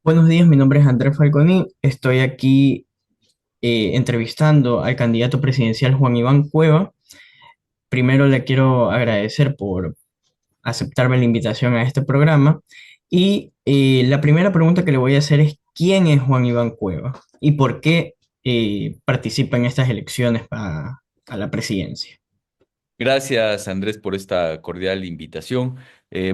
Buenos días, mi nombre es Andrés Falconi. Estoy aquí entrevistando al candidato presidencial Juan Iván Cueva. Primero le quiero agradecer por aceptarme la invitación a este programa. Y la primera pregunta que le voy a hacer es, ¿quién es Juan Iván Cueva y por qué participa en estas elecciones a la presidencia? Gracias, Andrés, por esta cordial invitación.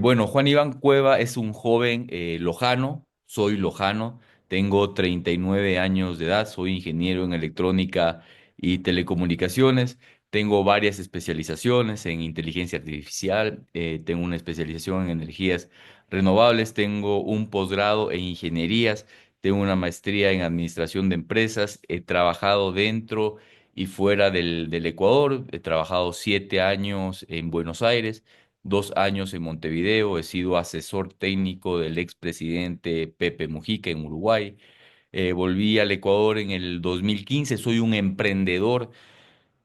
Bueno, Juan Iván Cueva es un joven lojano, soy lojano, tengo 39 años de edad, soy ingeniero en electrónica y telecomunicaciones, tengo varias especializaciones en inteligencia artificial, tengo una especialización en energías renovables, tengo un posgrado en ingenierías, tengo una maestría en administración de empresas, he trabajado dentro y fuera del Ecuador. He trabajado 7 años en Buenos Aires, 2 años en Montevideo. He sido asesor técnico del expresidente Pepe Mujica en Uruguay. Volví al Ecuador en el 2015. Soy un emprendedor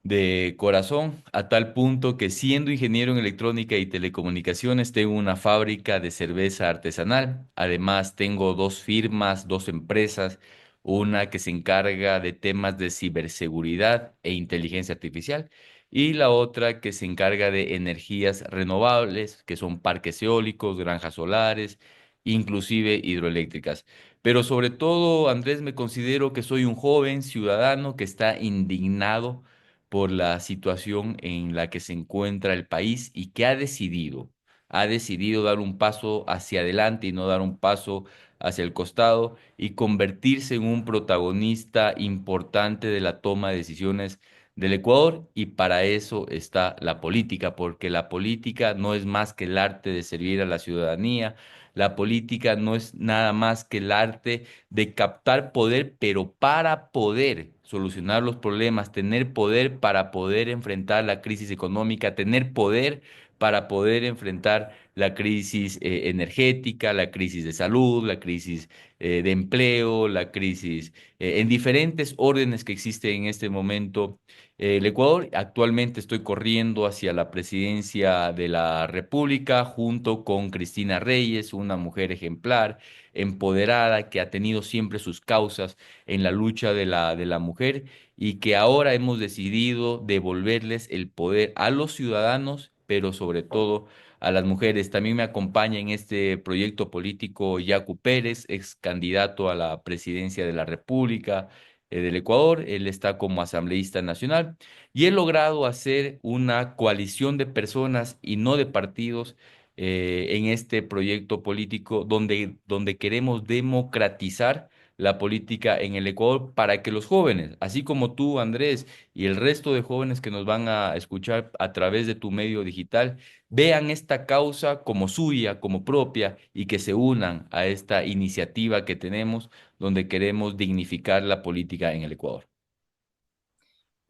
de corazón, a tal punto que siendo ingeniero en electrónica y telecomunicaciones, tengo una fábrica de cerveza artesanal. Además, tengo dos firmas, dos empresas, una que se encarga de temas de ciberseguridad e inteligencia artificial y la otra que se encarga de energías renovables, que son parques eólicos, granjas solares, inclusive hidroeléctricas. Pero sobre todo, Andrés, me considero que soy un joven ciudadano que está indignado por la situación en la que se encuentra el país y que ha decidido dar un paso hacia adelante y no dar un paso hacia el costado y convertirse en un protagonista importante de la toma de decisiones del Ecuador. Y para eso está la política, porque la política no es más que el arte de servir a la ciudadanía. La política no es nada más que el arte de captar poder, pero para poder solucionar los problemas, tener poder para poder enfrentar la crisis económica, tener poder para poder enfrentar la crisis energética, la crisis de salud, la crisis de empleo, la crisis en diferentes órdenes que existen en este momento. El Ecuador, actualmente estoy corriendo hacia la presidencia de la República junto con Cristina Reyes, una mujer ejemplar, empoderada, que ha tenido siempre sus causas en la lucha de la mujer y que ahora hemos decidido devolverles el poder a los ciudadanos, pero sobre todo a las mujeres. También me acompaña en este proyecto político Yacu Pérez, ex candidato a la presidencia de la República del Ecuador. Él está como asambleísta nacional y he logrado hacer una coalición de personas y no de partidos en este proyecto político donde queremos democratizar la política en el Ecuador para que los jóvenes, así como tú, Andrés, y el resto de jóvenes que nos van a escuchar a través de tu medio digital, vean esta causa como suya, como propia, y que se unan a esta iniciativa que tenemos donde queremos dignificar la política en el Ecuador.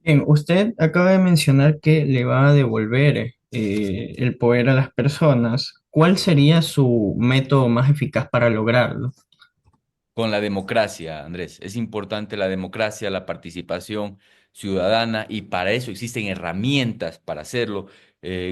Bien, usted acaba de mencionar que le va a devolver el poder a las personas. ¿Cuál sería su método más eficaz para lograrlo? Con la democracia, Andrés. Es importante la democracia, la participación ciudadana y para eso existen herramientas para hacerlo.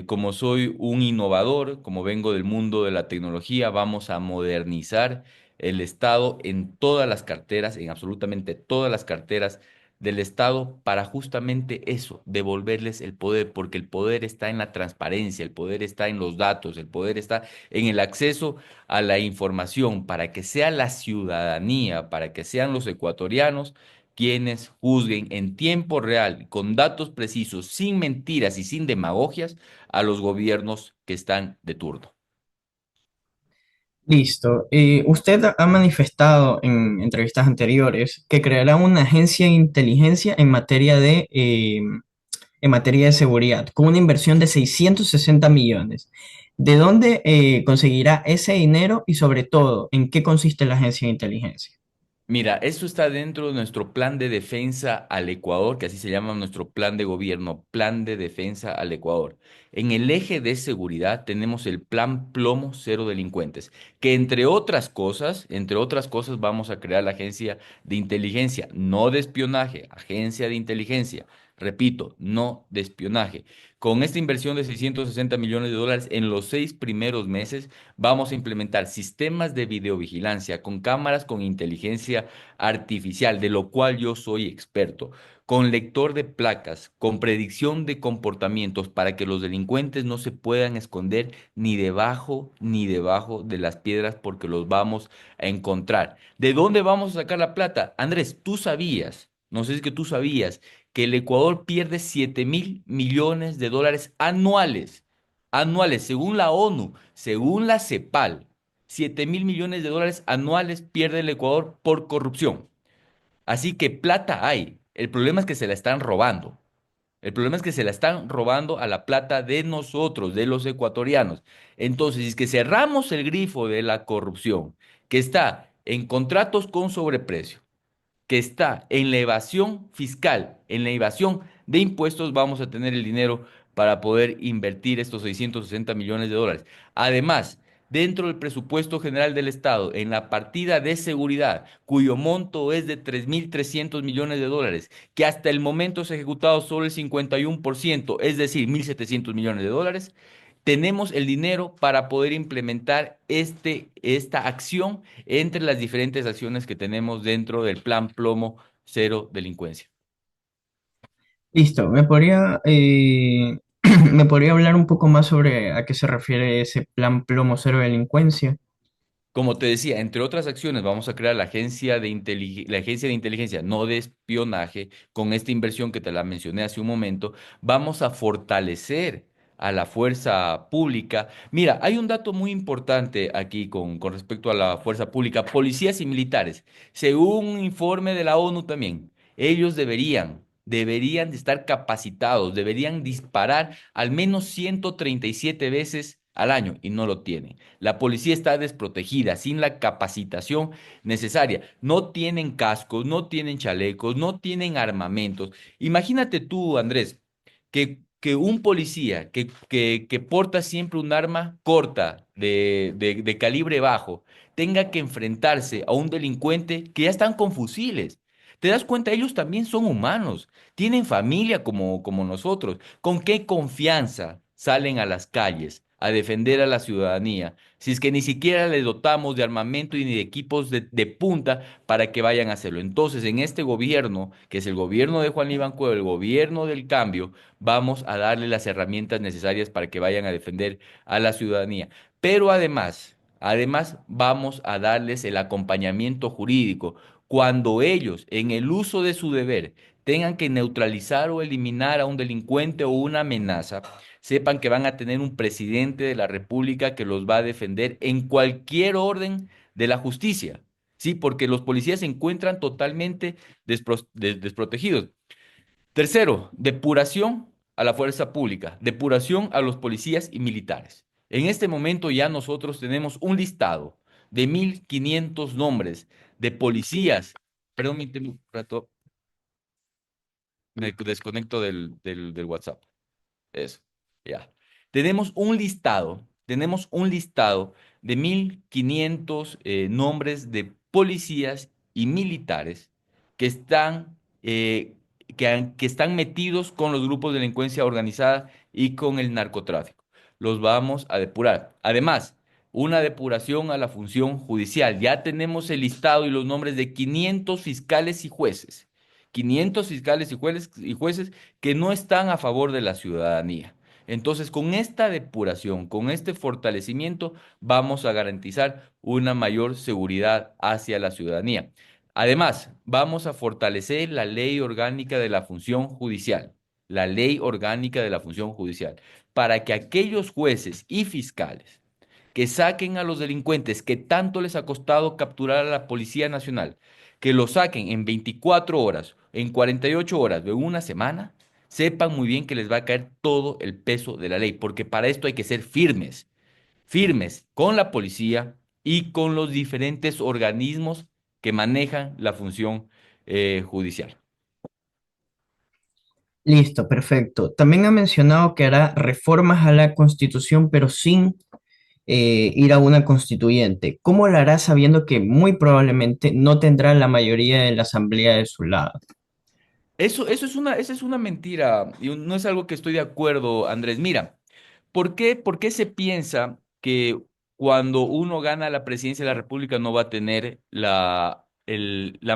Como soy un innovador, como vengo del mundo de la tecnología, vamos a modernizar el Estado en todas las carteras, en absolutamente todas las carteras del Estado para justamente eso, devolverles el poder, porque el poder está en la transparencia, el poder está en los datos, el poder está en el acceso a la información, para que sea la ciudadanía, para que sean los ecuatorianos quienes juzguen en tiempo real, con datos precisos, sin mentiras y sin demagogias, a los gobiernos que están de turno. Listo. Usted ha manifestado en entrevistas anteriores que creará una agencia de inteligencia en materia de seguridad, con una inversión de 660 millones. ¿De dónde conseguirá ese dinero y sobre todo, en qué consiste la agencia de inteligencia? Mira, eso está dentro de nuestro plan de defensa al Ecuador, que así se llama nuestro plan de gobierno, plan de defensa al Ecuador. En el eje de seguridad tenemos el plan Plomo Cero Delincuentes, que entre otras cosas vamos a crear la agencia de inteligencia, no de espionaje, agencia de inteligencia. Repito, no de espionaje. Con esta inversión de 660 millones de dólares en los 6 primeros meses, vamos a implementar sistemas de videovigilancia con cámaras con inteligencia artificial, de lo cual yo soy experto, con lector de placas, con predicción de comportamientos para que los delincuentes no se puedan esconder ni debajo de las piedras porque los vamos a encontrar. ¿De dónde vamos a sacar la plata? Andrés, tú sabías, no sé si es que tú sabías, que el Ecuador pierde 7.000 millones de dólares anuales, según la ONU, según la CEPAL. 7.000 millones de dólares anuales pierde el Ecuador por corrupción. Así que plata hay. El problema es que se la están robando. El problema es que se la están robando a la plata de nosotros, de los ecuatorianos. Entonces, si es que cerramos el grifo de la corrupción, que está en contratos con sobreprecio, que está en la evasión fiscal, en la evasión de impuestos, vamos a tener el dinero para poder invertir estos 660 millones de dólares. Además, dentro del presupuesto general del Estado, en la partida de seguridad, cuyo monto es de 3.300 millones de dólares, que hasta el momento se ha ejecutado solo el 51%, es decir, 1.700 millones de dólares, tenemos el dinero para poder implementar esta acción entre las diferentes acciones que tenemos dentro del plan Plomo Cero Delincuencia. Listo, ¿me podría hablar un poco más sobre a qué se refiere ese plan plomo cero delincuencia? Como te decía, entre otras acciones, vamos a crear la agencia de inteligencia, no de espionaje, con esta inversión que te la mencioné hace un momento, vamos a fortalecer a la fuerza pública. Mira, hay un dato muy importante aquí con respecto a la fuerza pública, policías y militares. Según un informe de la ONU también, ellos deberían de estar capacitados, deberían disparar al menos 137 veces al año y no lo tienen. La policía está desprotegida, sin la capacitación necesaria. No tienen cascos, no tienen chalecos, no tienen armamentos. Imagínate tú, Andrés, que un policía que porta siempre un arma corta de calibre bajo tenga que enfrentarse a un delincuente que ya están con fusiles. ¿Te das cuenta? Ellos también son humanos, tienen familia como nosotros. ¿Con qué confianza salen a las calles a defender a la ciudadanía si es que ni siquiera les dotamos de armamento y ni de equipos de punta para que vayan a hacerlo? Entonces, en este gobierno, que es el gobierno de Juan Iván Cueva, el gobierno del cambio, vamos a darle las herramientas necesarias para que vayan a defender a la ciudadanía. Pero además vamos a darles el acompañamiento jurídico cuando ellos, en el uso de su deber, tengan que neutralizar o eliminar a un delincuente o una amenaza, sepan que van a tener un presidente de la República que los va a defender en cualquier orden de la justicia. Sí, porque los policías se encuentran totalmente desprotegidos. Tercero, depuración a la fuerza pública, depuración a los policías y militares. En este momento ya nosotros tenemos un listado de 1.500 nombres de policías. Perdón, un rato, me desconecto del WhatsApp. Eso, ya. Tenemos un listado de 1.500 nombres de policías y militares que están metidos con los grupos de delincuencia organizada y con el narcotráfico. Los vamos a depurar. Además, una depuración a la función judicial. Ya tenemos el listado y los nombres de 500 fiscales y jueces. 500 fiscales y jueces que no están a favor de la ciudadanía. Entonces, con esta depuración, con este fortalecimiento, vamos a garantizar una mayor seguridad hacia la ciudadanía. Además, vamos a fortalecer la ley orgánica de la función judicial, la ley orgánica de la función judicial, para que aquellos jueces y fiscales que saquen a los delincuentes que tanto les ha costado capturar a la Policía Nacional, que lo saquen en 24 horas, en 48 horas de una semana, sepan muy bien que les va a caer todo el peso de la ley, porque para esto hay que ser firmes, firmes con la policía y con los diferentes organismos que manejan la función judicial. Listo, perfecto. También ha mencionado que hará reformas a la Constitución, pero sin ir a una constituyente. ¿Cómo lo hará sabiendo que muy probablemente no tendrá la mayoría de la Asamblea de su lado? Eso es una mentira y no es algo que estoy de acuerdo, Andrés. Mira, por qué se piensa que cuando uno gana la presidencia de la República no va a tener la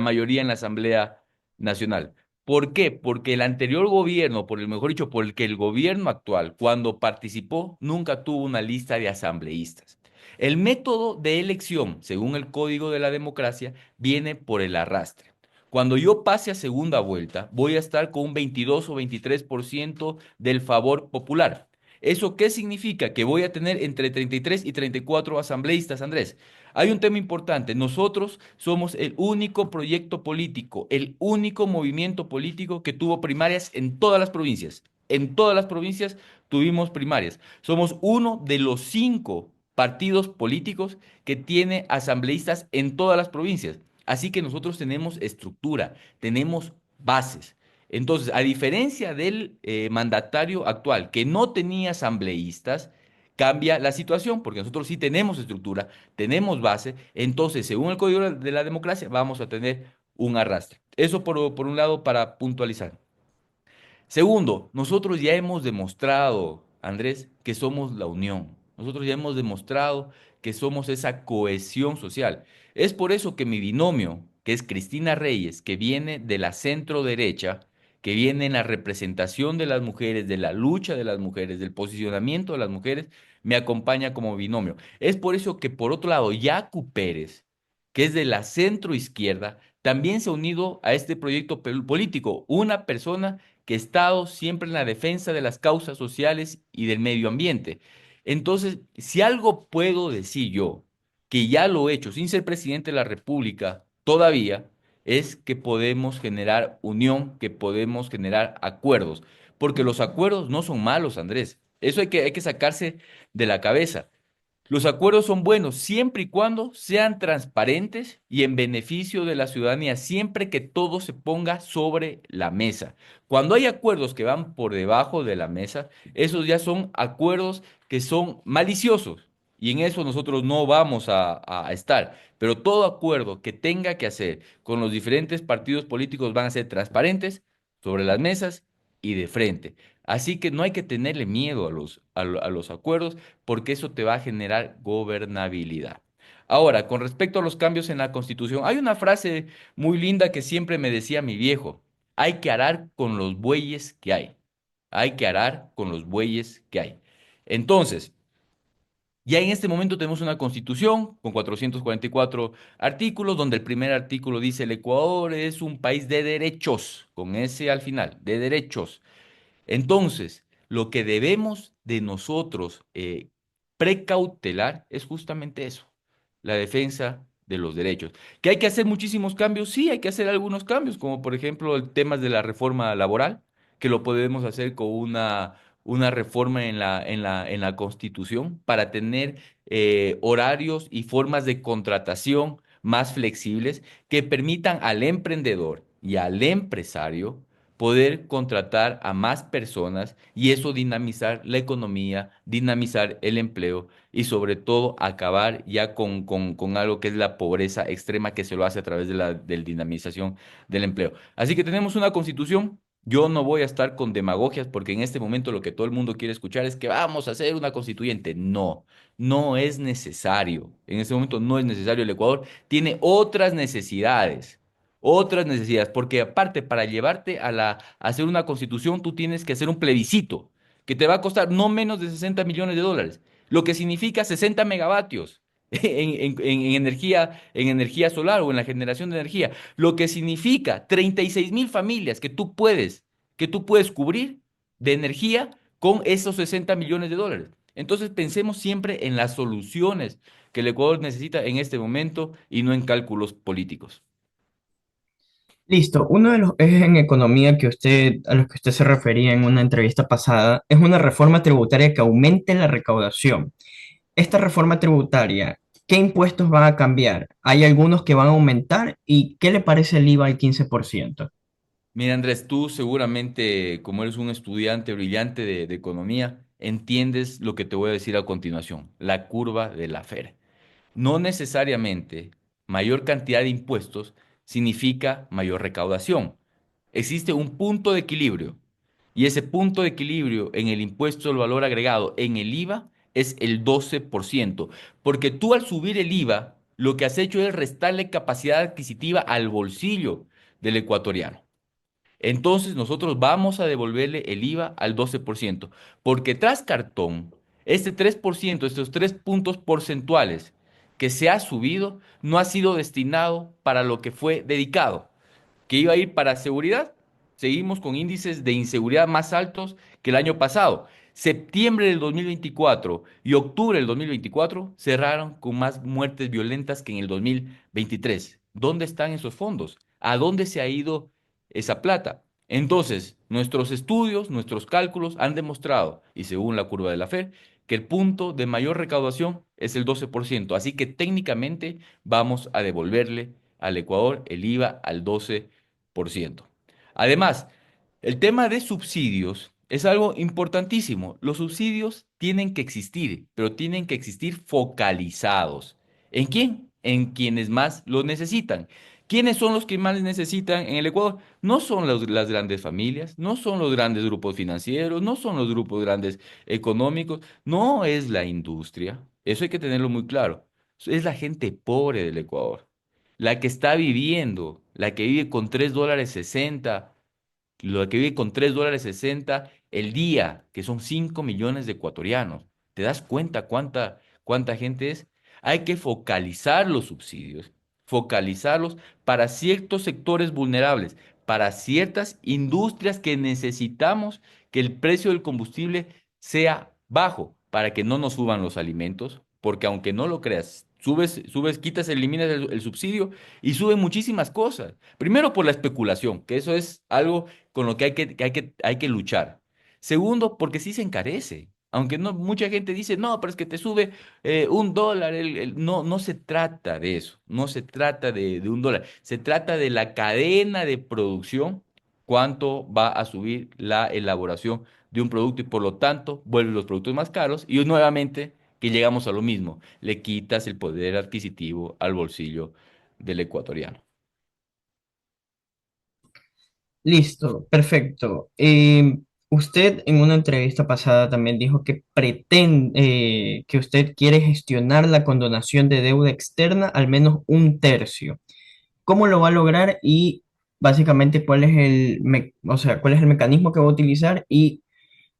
mayoría en la Asamblea Nacional? ¿Por qué? Porque el anterior gobierno, por el mejor dicho, porque el gobierno actual, cuando participó, nunca tuvo una lista de asambleístas. El método de elección, según el Código de la Democracia, viene por el arrastre. Cuando yo pase a segunda vuelta, voy a estar con un 22 o 23% del favor popular. ¿Eso qué significa? Que voy a tener entre 33 y 34 asambleístas, Andrés. Hay un tema importante. Nosotros somos el único proyecto político, el único movimiento político que tuvo primarias en todas las provincias. En todas las provincias tuvimos primarias. Somos uno de los 5 partidos políticos que tiene asambleístas en todas las provincias. Así que nosotros tenemos estructura, tenemos bases. Entonces, a diferencia del mandatario actual, que no tenía asambleístas, cambia la situación, porque nosotros sí tenemos estructura, tenemos base, entonces, según el Código de la Democracia, vamos a tener un arrastre. Eso por un lado para puntualizar. Segundo, nosotros ya hemos demostrado, Andrés, que somos la unión. Nosotros ya hemos demostrado que somos esa cohesión social. Es por eso que mi binomio, que es Cristina Reyes, que viene de la centro derecha, que viene en la representación de las mujeres, de la lucha de las mujeres, del posicionamiento de las mujeres, me acompaña como binomio. Es por eso que, por otro lado, Yacu Pérez, que es de la centro izquierda, también se ha unido a este proyecto político. Una persona que ha estado siempre en la defensa de las causas sociales y del medio ambiente. Entonces, si algo puedo decir yo, que ya lo he hecho sin ser presidente de la República todavía, es que podemos generar unión, que podemos generar acuerdos, porque los acuerdos no son malos, Andrés. Eso hay que sacarse de la cabeza. Los acuerdos son buenos siempre y cuando sean transparentes y en beneficio de la ciudadanía, siempre que todo se ponga sobre la mesa. Cuando hay acuerdos que van por debajo de la mesa, esos ya son acuerdos que son maliciosos y en eso nosotros no vamos a estar. Pero todo acuerdo que tenga que hacer con los diferentes partidos políticos van a ser transparentes, sobre las mesas y de frente. Así que no hay que tenerle miedo a los acuerdos porque eso te va a generar gobernabilidad. Ahora, con respecto a los cambios en la Constitución, hay una frase muy linda que siempre me decía mi viejo: hay que arar con los bueyes que hay. Hay que arar con los bueyes que hay. Entonces, ya en este momento tenemos una constitución con 444 artículos, donde el primer artículo dice: el Ecuador es un país de derechos, con ese al final, de derechos. Entonces, lo que debemos de nosotros precautelar es justamente eso, la defensa de los derechos. ¿Que hay que hacer muchísimos cambios? Sí, hay que hacer algunos cambios, como por ejemplo el tema de la reforma laboral, que lo podemos hacer con una reforma en la Constitución para tener horarios y formas de contratación más flexibles que permitan al emprendedor y al empresario poder contratar a más personas y eso dinamizar la economía, dinamizar el empleo y sobre todo acabar ya con algo que es la pobreza extrema que se lo hace a través de la dinamización del empleo. Así que tenemos una constitución. Yo no voy a estar con demagogias porque en este momento lo que todo el mundo quiere escuchar es que vamos a hacer una constituyente. No, no es necesario. En este momento no es necesario. El Ecuador tiene otras necesidades. Otras necesidades, porque aparte para llevarte a hacer una constitución, tú tienes que hacer un plebiscito que te va a costar no menos de 60 millones de dólares, lo que significa 60 megavatios en energía solar o en la generación de energía, lo que significa 36.000 familias que tú puedes cubrir de energía con esos 60 millones de dólares. Entonces pensemos siempre en las soluciones que el Ecuador necesita en este momento y no en cálculos políticos. Listo. Uno de los ejes en economía a los que usted se refería en una entrevista pasada es una reforma tributaria que aumente la recaudación. Esta reforma tributaria, ¿qué impuestos van a cambiar? ¿Hay algunos que van a aumentar? ¿Y qué le parece el IVA al 15%? Mira, Andrés, tú seguramente, como eres un estudiante brillante de economía, entiendes lo que te voy a decir a continuación, la curva de la FER. No necesariamente mayor cantidad de impuestos significa mayor recaudación. Existe un punto de equilibrio. Y ese punto de equilibrio en el impuesto al valor agregado, en el IVA, es el 12%. Porque tú al subir el IVA, lo que has hecho es restarle capacidad adquisitiva al bolsillo del ecuatoriano. Entonces nosotros vamos a devolverle el IVA al 12%, porque tras cartón, este 3%, estos 3 puntos porcentuales que se ha subido, no ha sido destinado para lo que fue dedicado, que iba a ir para seguridad. Seguimos con índices de inseguridad más altos que el año pasado. Septiembre del 2024 y octubre del 2024 cerraron con más muertes violentas que en el 2023. ¿Dónde están esos fondos? ¿A dónde se ha ido esa plata? Entonces, nuestros estudios, nuestros cálculos han demostrado, y según la curva de la FED, que el punto de mayor recaudación es el 12%. Así que técnicamente vamos a devolverle al Ecuador el IVA al 12%. Además, el tema de subsidios es algo importantísimo. Los subsidios tienen que existir, pero tienen que existir focalizados. ¿En quién? En quienes más lo necesitan. ¿Quiénes son los que más necesitan en el Ecuador? No son las grandes familias, no son los grandes grupos financieros, no son los grupos grandes económicos, no es la industria. Eso hay que tenerlo muy claro. Es la gente pobre del Ecuador, la que está viviendo, la que vive con $3.60, lo que vive con $3.60 el día, que son 5 millones de ecuatorianos. ¿Te das cuenta cuánta gente es? Hay que focalizar los subsidios, focalizarlos para ciertos sectores vulnerables, para ciertas industrias que necesitamos que el precio del combustible sea bajo, para que no nos suban los alimentos, porque aunque no lo creas, quitas, eliminas el subsidio y suben muchísimas cosas. Primero por la especulación, que eso es algo con lo que hay que luchar. Segundo, porque sí se encarece. Aunque no, mucha gente dice, no, pero es que te sube $1. No, no se trata de eso, no se trata de $1, se trata de la cadena de producción, cuánto va a subir la elaboración de un producto y por lo tanto vuelven los productos más caros y nuevamente que llegamos a lo mismo, le quitas el poder adquisitivo al bolsillo del ecuatoriano. Listo, perfecto. Usted en una entrevista pasada también dijo que pretende, que usted quiere gestionar la condonación de deuda externa al menos un tercio. ¿Cómo lo va a lograr y básicamente cuál es o sea, cuál es el mecanismo que va a utilizar y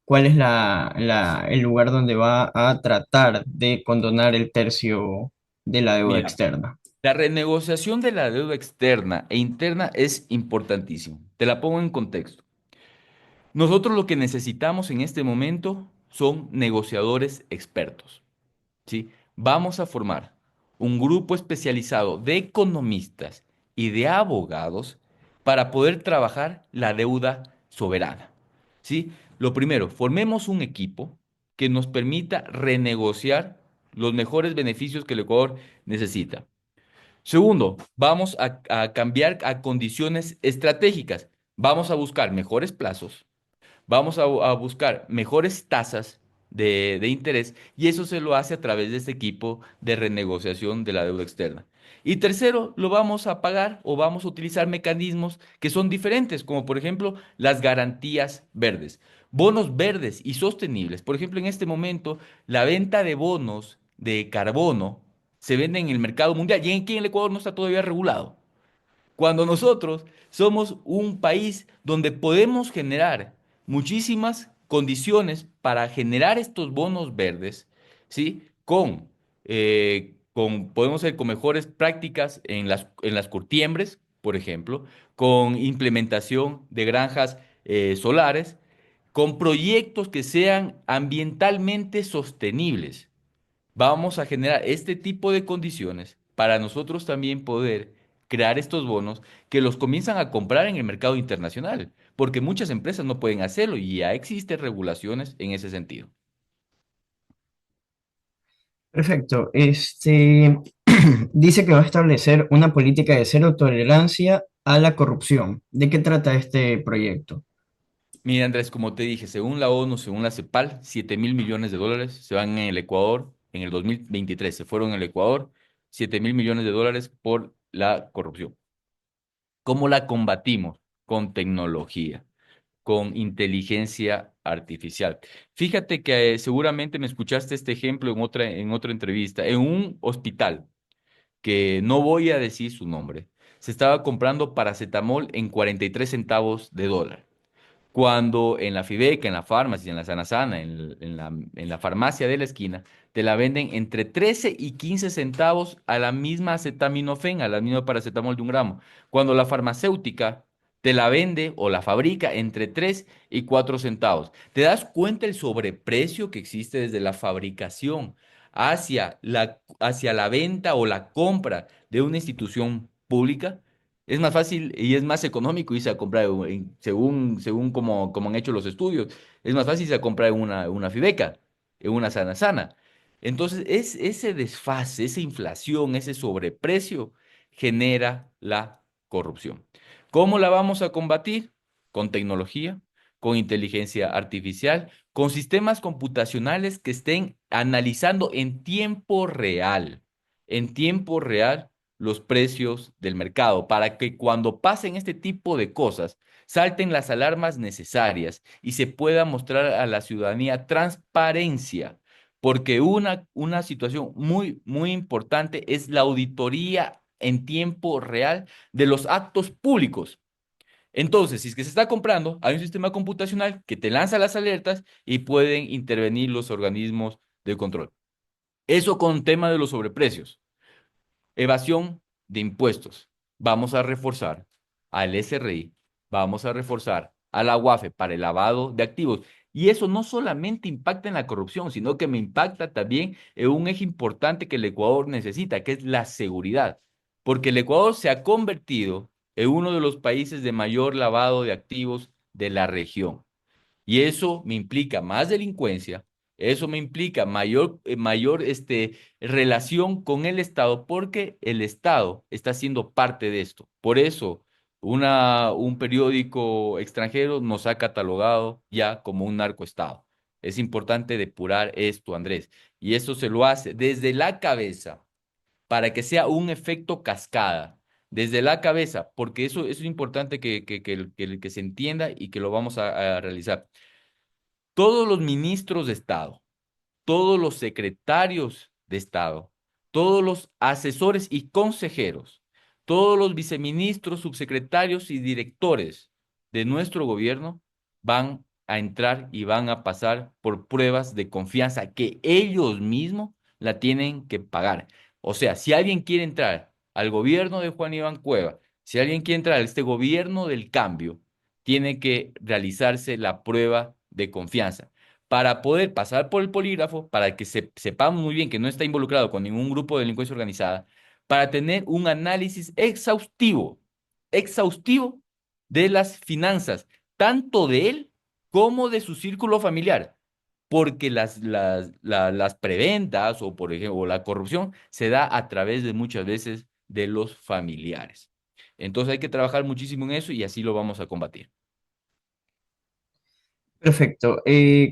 cuál es el lugar donde va a tratar de condonar el tercio de la deuda Mira, externa? la renegociación de la deuda externa e interna es importantísimo. Te la pongo en contexto. Nosotros lo que necesitamos en este momento son negociadores expertos, ¿sí? Vamos a formar un grupo especializado de economistas y de abogados para poder trabajar la deuda soberana, ¿sí? Lo primero, formemos un equipo que nos permita renegociar los mejores beneficios que el Ecuador necesita. Segundo, vamos a cambiar a condiciones estratégicas. Vamos a buscar mejores plazos, vamos a buscar mejores tasas de interés y eso se lo hace a través de este equipo de renegociación de la deuda externa. Y tercero, lo vamos a pagar o vamos a utilizar mecanismos que son diferentes, como por ejemplo las garantías verdes, bonos verdes y sostenibles. Por ejemplo, en este momento, la venta de bonos de carbono se vende en el mercado mundial y aquí en el Ecuador no está todavía regulado. Cuando nosotros somos un país donde podemos generar muchísimas condiciones para generar estos bonos verdes, ¿sí? Podemos ser con mejores prácticas en las curtiembres, por ejemplo, con implementación de granjas solares, con proyectos que sean ambientalmente sostenibles. Vamos a generar este tipo de condiciones para nosotros también poder crear estos bonos que los comienzan a comprar en el mercado internacional, porque muchas empresas no pueden hacerlo y ya existen regulaciones en ese sentido. Perfecto. Dice que va a establecer una política de cero tolerancia a la corrupción. ¿De qué trata este proyecto? Mira, Andrés, como te dije, según la ONU, según la CEPAL, 7.000 millones de dólares se van en el Ecuador en el 2023. Se fueron en el Ecuador 7.000 millones de dólares por la corrupción. ¿Cómo la combatimos? con tecnología, con inteligencia artificial. Fíjate que seguramente me escuchaste este ejemplo en otra entrevista, en un hospital, que no voy a decir su nombre, se estaba comprando paracetamol en 43 centavos de dólar. Cuando en la Fibeca, en la farmacia, en la Sana Sana, en la farmacia de la esquina, te la venden entre 13 y 15 centavos a la misma acetaminofén, a la misma paracetamol de 1 gramo. Cuando la farmacéutica te la vende o la fabrica entre 3 y 4 centavos. ¿Te das cuenta el sobreprecio que existe desde la fabricación hacia la venta o la compra de una institución pública? Es más fácil y es más económico irse a comprar, según como han hecho los estudios, es más fácil irse a comprar una Fibeca, en una Sana Sana. Entonces, ese desfase, esa inflación, ese sobreprecio genera la corrupción. ¿Cómo la vamos a combatir? Con tecnología, con inteligencia artificial, con sistemas computacionales que estén analizando en tiempo real los precios del mercado, para que cuando pasen este tipo de cosas, salten las alarmas necesarias y se pueda mostrar a la ciudadanía transparencia, porque una situación muy, muy importante es la auditoría en tiempo real de los actos públicos. Entonces, si es que se está comprando, hay un sistema computacional que te lanza las alertas y pueden intervenir los organismos de control. Eso con tema de los sobreprecios. Evasión de impuestos. Vamos a reforzar al SRI, vamos a reforzar a la UAFE para el lavado de activos. Y eso no solamente impacta en la corrupción, sino que me impacta también en un eje importante que el Ecuador necesita, que es la seguridad. Porque el Ecuador se ha convertido en uno de los países de mayor lavado de activos de la región. Y eso me implica más delincuencia, eso me implica mayor relación con el Estado, porque el Estado está siendo parte de esto. Por eso, un periódico extranjero nos ha catalogado ya como un narcoestado. Es importante depurar esto, Andrés. Y eso se lo hace desde la cabeza para que sea un efecto cascada. Desde la cabeza, porque eso es importante que se entienda y que lo vamos a realizar. Todos los ministros de Estado, todos los secretarios de Estado, todos los asesores y consejeros, todos los viceministros, subsecretarios y directores de nuestro gobierno van a entrar y van a pasar por pruebas de confianza que ellos mismos la tienen que pagar. O sea, si alguien quiere entrar al gobierno de Juan Iván Cueva, si alguien quiere entrar a este gobierno del cambio, tiene que realizarse la prueba de confianza para poder pasar por el polígrafo, para que sepamos muy bien que no está involucrado con ningún grupo de delincuencia organizada, para tener un análisis exhaustivo de las finanzas, tanto de él como de su círculo familiar, porque las preventas o, por ejemplo, la corrupción se da a través de muchas veces de los familiares. Entonces hay que trabajar muchísimo en eso y así lo vamos a combatir. Perfecto.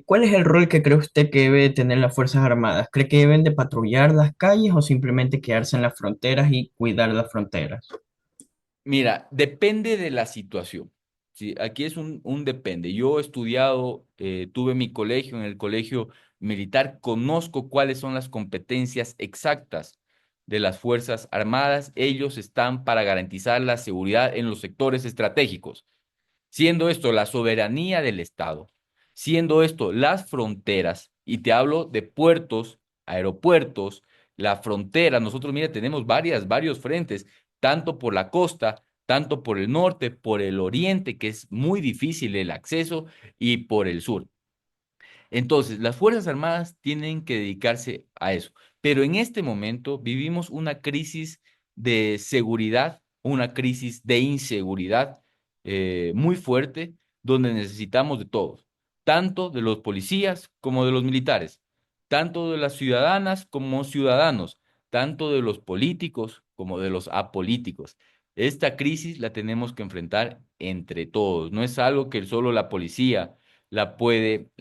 ¿Cuál es el rol que cree usted que debe tener las Fuerzas Armadas? ¿Cree que deben de patrullar las calles o simplemente quedarse en las fronteras y cuidar las fronteras? Mira, depende de la situación. Sí, aquí es un depende. Yo he estudiado, tuve mi colegio en el colegio militar, conozco cuáles son las competencias exactas de las Fuerzas Armadas. Ellos están para garantizar la seguridad en los sectores estratégicos, siendo esto la soberanía del Estado, siendo esto las fronteras, y te hablo de puertos, aeropuertos, la frontera. Nosotros, mira, tenemos varios frentes, tanto por la costa, tanto por el norte, por el oriente, que es muy difícil el acceso, y por el sur. Entonces, las Fuerzas Armadas tienen que dedicarse a eso. Pero en este momento vivimos una crisis de seguridad, una crisis de inseguridad muy fuerte, donde necesitamos de todos, tanto de los policías como de los militares, tanto de las ciudadanas como ciudadanos, tanto de los políticos como de los apolíticos. Esta crisis la tenemos que enfrentar entre todos. No es algo que solo la policía la puede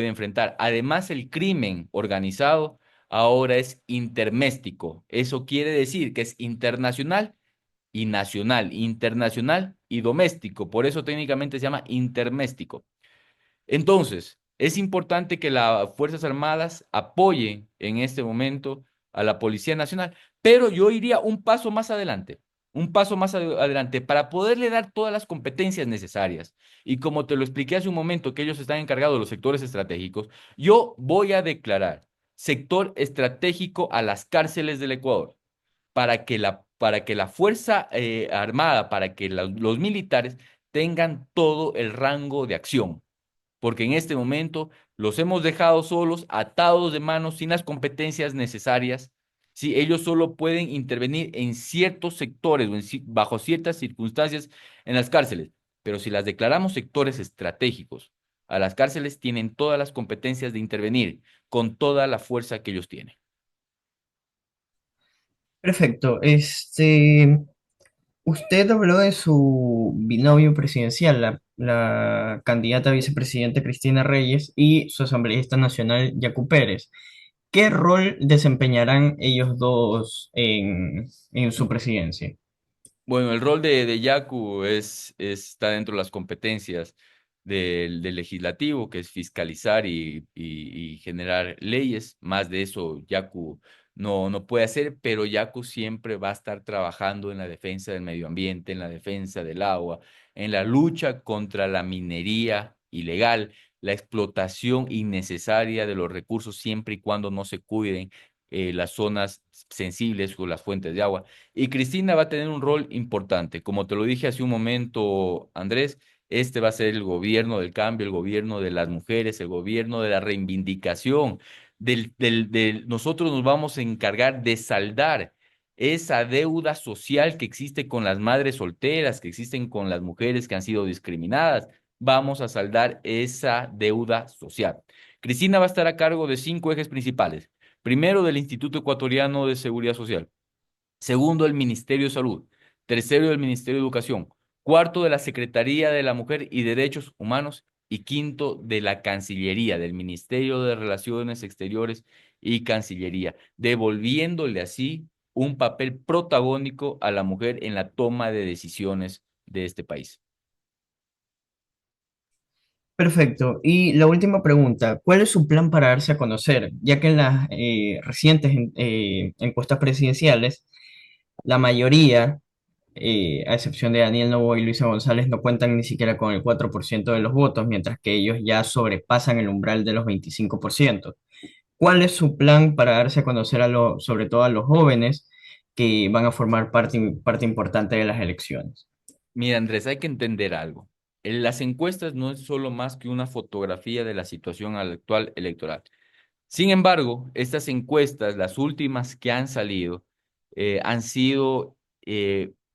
enfrentar. Además, el crimen organizado ahora es interméstico. Eso quiere decir que es internacional y nacional, internacional y doméstico. Por eso técnicamente se llama interméstico. Entonces, es importante que las Fuerzas Armadas apoyen en este momento a la Policía Nacional, pero yo iría un paso más adelante, un paso más adelante para poderle dar todas las competencias necesarias. Y como te lo expliqué hace un momento, que ellos están encargados de los sectores estratégicos, yo voy a declarar sector estratégico a las cárceles del Ecuador para que la Fuerza Armada, para que los militares tengan todo el rango de acción porque en este momento los hemos dejado solos, atados de manos, sin las competencias necesarias. Sí, ellos solo pueden intervenir en ciertos sectores o bajo ciertas circunstancias en las cárceles, pero si las declaramos sectores estratégicos, a las cárceles tienen todas las competencias de intervenir con toda la fuerza que ellos tienen. Perfecto. Usted habló de su binomio presidencial, la candidata a vicepresidenta Cristina Reyes y su asambleísta nacional Yacu Pérez. ¿Qué rol desempeñarán ellos dos en su presidencia? Bueno, el rol de Yaku está dentro de las competencias del legislativo, que es fiscalizar y generar leyes. Más de eso, Yaku no puede hacer, pero Yaku siempre va a estar trabajando en la defensa del medio ambiente, en la defensa del agua, en la lucha contra la minería ilegal, la explotación innecesaria de los recursos siempre y cuando no se cuiden las zonas sensibles o las fuentes de agua. Y Cristina va a tener un rol importante. Como te lo dije hace un momento, Andrés, este va a ser el gobierno del cambio, el gobierno de las mujeres, el gobierno de la reivindicación. Nosotros nos vamos a encargar de saldar esa deuda social que existe con las madres solteras, que existen con las mujeres que han sido discriminadas. Vamos a saldar esa deuda social. Cristina va a estar a cargo de 5 ejes principales. Primero, del Instituto Ecuatoriano de Seguridad Social. Segundo, el Ministerio de Salud. Tercero, el Ministerio de Educación. Cuarto, de la Secretaría de la Mujer y Derechos Humanos. Y quinto, de la Cancillería, del Ministerio de Relaciones Exteriores y Cancillería, devolviéndole así un papel protagónico a la mujer en la toma de decisiones de este país. Perfecto. Y la última pregunta, ¿cuál es su plan para darse a conocer? Ya que en las recientes encuestas presidenciales, la mayoría, a excepción de Daniel Noboa y Luisa González, no cuentan ni siquiera con el 4% de los votos, mientras que ellos ya sobrepasan el umbral de los 25%. ¿Cuál es su plan para darse a conocer sobre todo a los jóvenes que van a formar parte importante de las elecciones? Mira, Andrés, hay que entender algo. Las encuestas no es solo más que una fotografía de la situación actual electoral. Sin embargo, estas encuestas, las últimas que han salido, han sido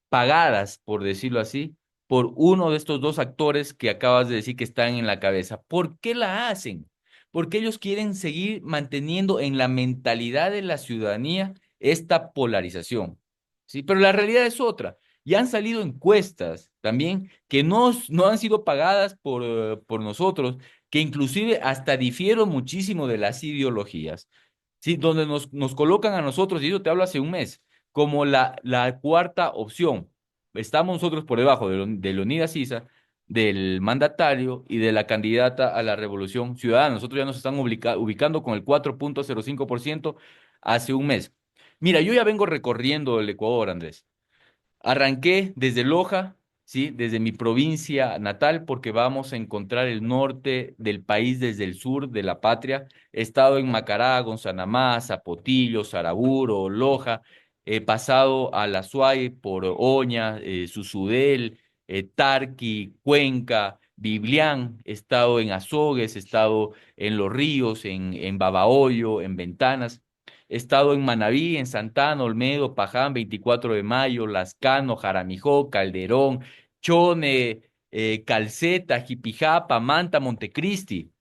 pagadas, por decirlo así, por uno de estos dos actores que acabas de decir que están en la cabeza. ¿Por qué la hacen? Porque ellos quieren seguir manteniendo en la mentalidad de la ciudadanía esta polarización. ¿Sí? Pero la realidad es otra. Y han salido encuestas también que no han sido pagadas por nosotros que inclusive hasta difieren muchísimo de las ideologías, ¿sí? Donde nos colocan a nosotros, y eso te hablo hace un mes, como la cuarta opción. Estamos nosotros por debajo de Leonidas Sisa, del mandatario y de la candidata a la Revolución Ciudadana. Nosotros ya nos están ubicando con el 4,05% hace un mes. Mira, yo ya vengo recorriendo el Ecuador, Andrés. Arranqué desde Loja, ¿sí? Desde mi provincia natal, porque vamos a encontrar el norte del país desde el sur de la patria. He estado en Macará, Gonzanamá, Zapotillo, Saraburo, Loja. He pasado a La Suay por Oña, Susudel, Tarqui, Cuenca, Biblián. He estado en Azogues, he estado en Los Ríos, en Babahoyo, en Ventanas. He estado en Manabí, en Santana, Olmedo, Paján, 24 de Mayo, Lascano, Jaramijó, Calderón, Chone, Calceta, Jipijapa, Manta, Montecristi.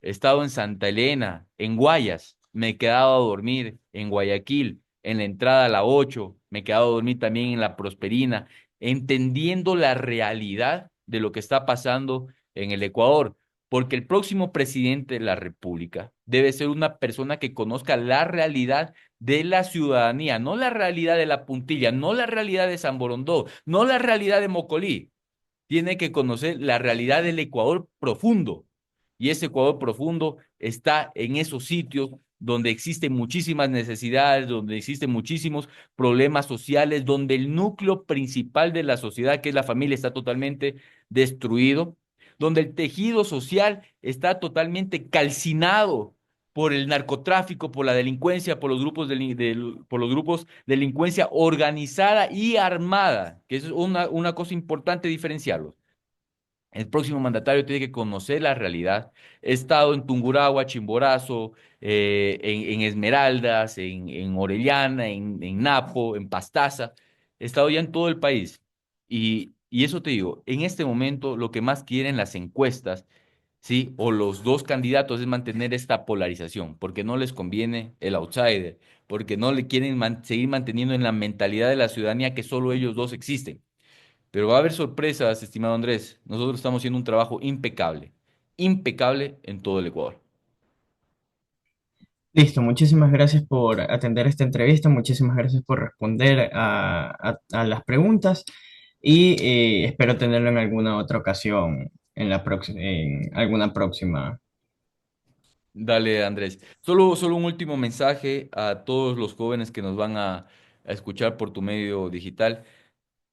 He estado en Santa Elena, en Guayas. Me he quedado a dormir en Guayaquil, en la entrada a la 8. Me he quedado a dormir también en la Prosperina, entendiendo la realidad de lo que está pasando en el Ecuador. porque el próximo presidente de la República debe ser una persona que conozca la realidad de la ciudadanía, no la realidad de la Puntilla, no la realidad de San Borondó, no la realidad de Mocolí. Tiene que conocer la realidad del Ecuador profundo. Y ese Ecuador profundo está en esos sitios donde existen muchísimas necesidades, donde existen muchísimos problemas sociales, donde el núcleo principal de la sociedad, que es la familia, está totalmente destruido, donde el tejido social está totalmente calcinado por el narcotráfico, por la delincuencia, por los grupos por los grupos de delincuencia organizada y armada, que eso es una cosa importante diferenciarlos. El próximo mandatario tiene que conocer la realidad. He estado en Tungurahua, Chimborazo, en Esmeraldas, en Orellana, en Napo, en Pastaza. He estado ya en todo el país. Y eso te digo, en este momento lo que más quieren las encuestas, ¿sí? O los dos candidatos es mantener esta polarización, porque no les conviene el outsider, porque no le quieren seguir manteniendo en la mentalidad de la ciudadanía que solo ellos dos existen. Pero va a haber sorpresas, estimado Andrés. Nosotros estamos haciendo un trabajo impecable, impecable en todo el Ecuador. Listo, muchísimas gracias por atender esta entrevista, muchísimas gracias por responder a las preguntas y espero tenerlo en alguna otra ocasión, en alguna próxima. Dale, Andrés. Solo un último mensaje a todos los jóvenes que nos van a escuchar por tu medio digital.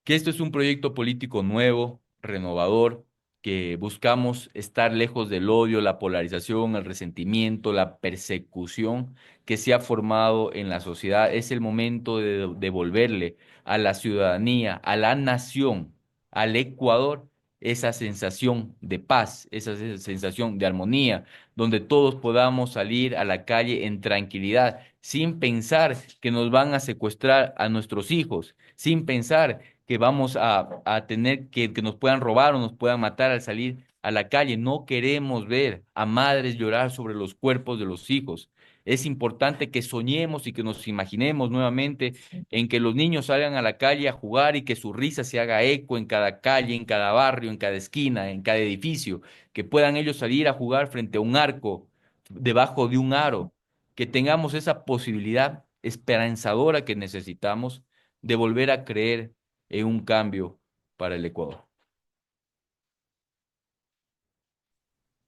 Que esto es un proyecto político nuevo, renovador, que buscamos estar lejos del odio, la polarización, el resentimiento, la persecución que se ha formado en la sociedad. Es el momento de devolverle a la ciudadanía, a la nación, al Ecuador, esa sensación de paz, esa sensación de armonía, donde todos podamos salir a la calle en tranquilidad, sin pensar que nos van a secuestrar a nuestros hijos, sin pensar que vamos a tener que nos puedan robar o nos puedan matar al salir a la calle. No queremos ver a madres llorar sobre los cuerpos de los hijos. Es importante que soñemos y que nos imaginemos nuevamente en que los niños salgan a la calle a jugar y que su risa se haga eco en cada calle, en cada barrio, en cada esquina, en cada edificio, que puedan ellos salir a jugar frente a un arco, debajo de un aro, que tengamos esa posibilidad esperanzadora que necesitamos de volver a creer en un cambio para el Ecuador.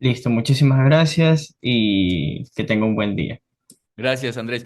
Listo, muchísimas gracias y que tenga un buen día. Gracias, Andrés.